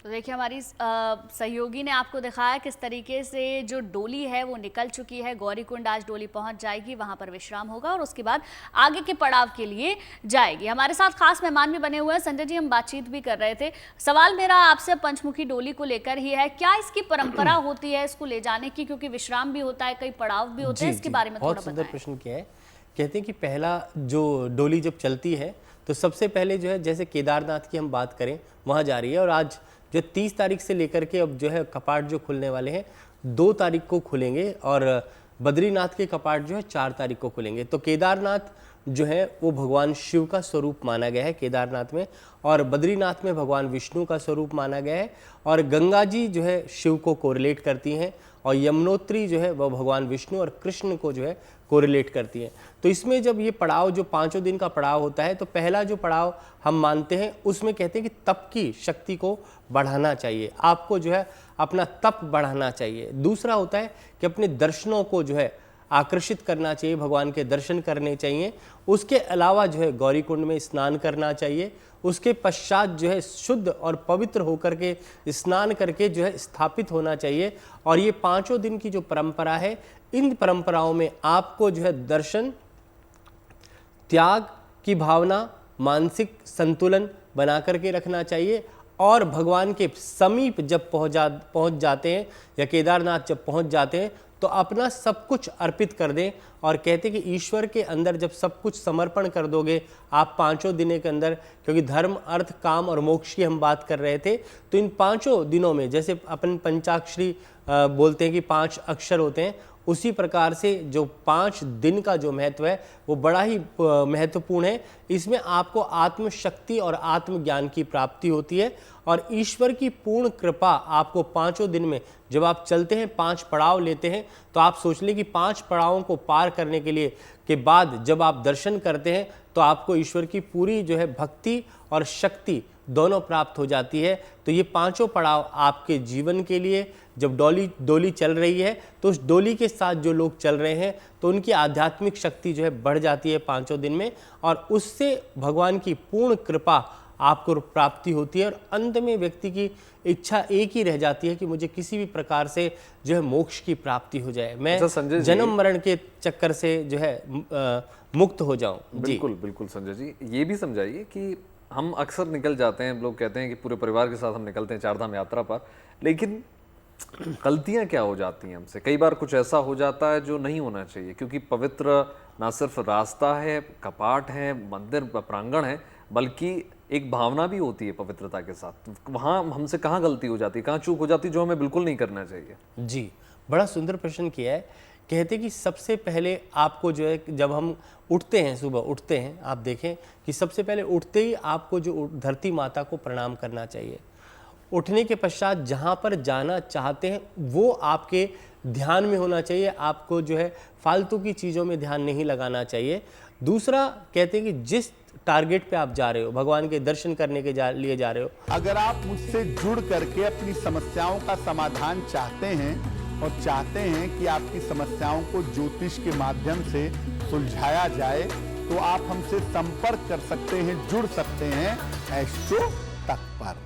तो देखिए हमारी सहयोगी ने आपको दिखाया किस तरीके से जो डोली है वो निकल चुकी है। गौरीकुंड आज डोली पहुंच जाएगी, वहां पर विश्राम होगा और उसके बाद आगे के पड़ाव के लिए जाएगी। हमारे साथ खास मेहमान भी बने हुए हैं। संजय जी, हम बातचीत भी कर रहे थे। सवाल मेरा आपसे पंचमुखी डोली को लेकर ही है, क्या इसकी परंपरा होती है इसको ले जाने की, क्योंकि विश्राम भी होता है, कई पड़ाव भी होते हैं, इसके बारे में थोड़ा बहुत सुंदर प्रश्न किया है। कहते हैं कि पहला जो डोली जब चलती है तो सबसे पहले जो है, जैसे केदारनाथ की हम बात करें, वहाँ जा रही है और आज जो 30 तारीख से लेकर के अब जो है कपाट जो खुलने वाले हैं 2 तारीख को खुलेंगे और बद्रीनाथ के कपाट जो है 4 तारीख को खुलेंगे। तो केदारनाथ जो है वो भगवान शिव का स्वरूप माना गया है केदारनाथ में, और बद्रीनाथ में भगवान विष्णु का स्वरूप माना गया है, और गंगा जी जो है शिव को कोरिलेट करती हैं, और यमुनोत्री जो है वह भगवान विष्णु और कृष्ण को जो है कोरिलेट करती हैं। तो इसमें जब ये पड़ाव जो 5 दिन का पड़ाव होता है, तो पहला जो पड़ाव हम मानते हैं उसमें कहते हैं कि तप की शक्ति को बढ़ाना चाहिए, आपको जो है अपना तप बढ़ाना चाहिए। दूसरा होता है कि अपने दर्शनों को जो है आकर्षित करना चाहिए, भगवान के दर्शन करने चाहिए। उसके अलावा जो है गौरीकुंड में स्नान करना चाहिए। उसके पश्चात जो है शुद्ध और पवित्र होकर के स्नान करके जो है स्थापित होना चाहिए। और ये 5 दिन की जो परंपरा है, इन परंपराओं में आपको जो है दर्शन, त्याग की भावना, मानसिक संतुलन बना करके रखना चाहिए। और भगवान के समीप जब पहुंच जाते हैं या केदारनाथ जब पहुंच जाते हैं तो अपना सब कुछ अर्पित कर दें। और कहते हैं कि ईश्वर के अंदर जब सब कुछ समर्पण कर दोगे आप 5 दिनों के अंदर, क्योंकि धर्म, अर्थ, काम और मोक्ष की हम बात कर रहे थे, तो इन 5 दिनों में जैसे अपन पंचाक्षरी बोलते हैं कि 5 अक्षर होते हैं, उसी प्रकार से जो 5 दिन का जो महत्व है वो बड़ा ही महत्वपूर्ण है। इसमें आपको आत्मशक्ति और आत्मज्ञान की प्राप्ति होती है और ईश्वर की पूर्ण कृपा आपको 5 दिन में, जब आप चलते हैं 5 पड़ाव लेते हैं, तो आप सोच लें कि 5 पड़ावों को पार करने के लिए के बाद जब आप दर्शन करते हैं तो आपको ईश्वर की पूरी जो है भक्ति और शक्ति दोनों प्राप्त हो जाती है। तो ये 5 पड़ाव आपके जीवन के लिए, जब डोली चल रही है तो उस डोली के साथ जो लोग चल रहे हैं तो उनकी आध्यात्मिक शक्ति जो है बढ़ जाती है 5 दिन में, और उससे भगवान की पूर्ण कृपा आपको प्राप्ति होती है। और अंत में व्यक्ति की इच्छा एक ही रह जाती है कि मुझे किसी भी प्रकार से जो है मोक्ष की प्राप्ति हो जाए, मैं जन्म मरण के चक्कर से जो है मुक्त हो जाऊं। बिल्कुल बिल्कुल संजय जी, ये भी समझाइए कि हम अक्सर निकल जाते हैं, लोग कहते हैं कि पूरे परिवार के साथ हम निकलते हैं 4 धाम यात्रा पर, लेकिन गलतियां क्या हो जाती हैं हमसे? कई बार कुछ ऐसा हो जाता है जो नहीं होना चाहिए, क्योंकि पवित्र ना सिर्फ रास्ता है, कपाट है, मंदिर प्रांगण है, बल्कि एक भावना भी होती है पवित्रता के साथ। वहाँ हमसे कहाँ गलती हो जाती है, कहाँ चूक हो जाती है जो हमें बिल्कुल नहीं करना चाहिए? जी, बड़ा सुंदर प्रश्न किया है। कहते कि सबसे पहले आपको जो है, जब हम उठते हैं, सुबह उठते हैं, आप देखें कि सबसे पहले उठते ही आपको जो धरती माता को प्रणाम करना चाहिए। उठने के पश्चात जहाँ पर जाना चाहते हैं वो आपके ध्यान में होना चाहिए, आपको जो है फालतू की चीज़ों में ध्यान नहीं लगाना चाहिए। दूसरा कहते हैं कि जिस टारगेट पे आप जा रहे हो, भगवान के दर्शन करने के लिए जा रहे हो, अगर आप मुझसे जुड़ करके अपनी समस्याओं का समाधान चाहते हैं और चाहते हैं कि आपकी समस्याओं को ज्योतिष के माध्यम से सुलझाया जाए, तो आप हमसे संपर्क कर सकते हैं, जुड़ सकते हैं एस्ट्रो तक पर।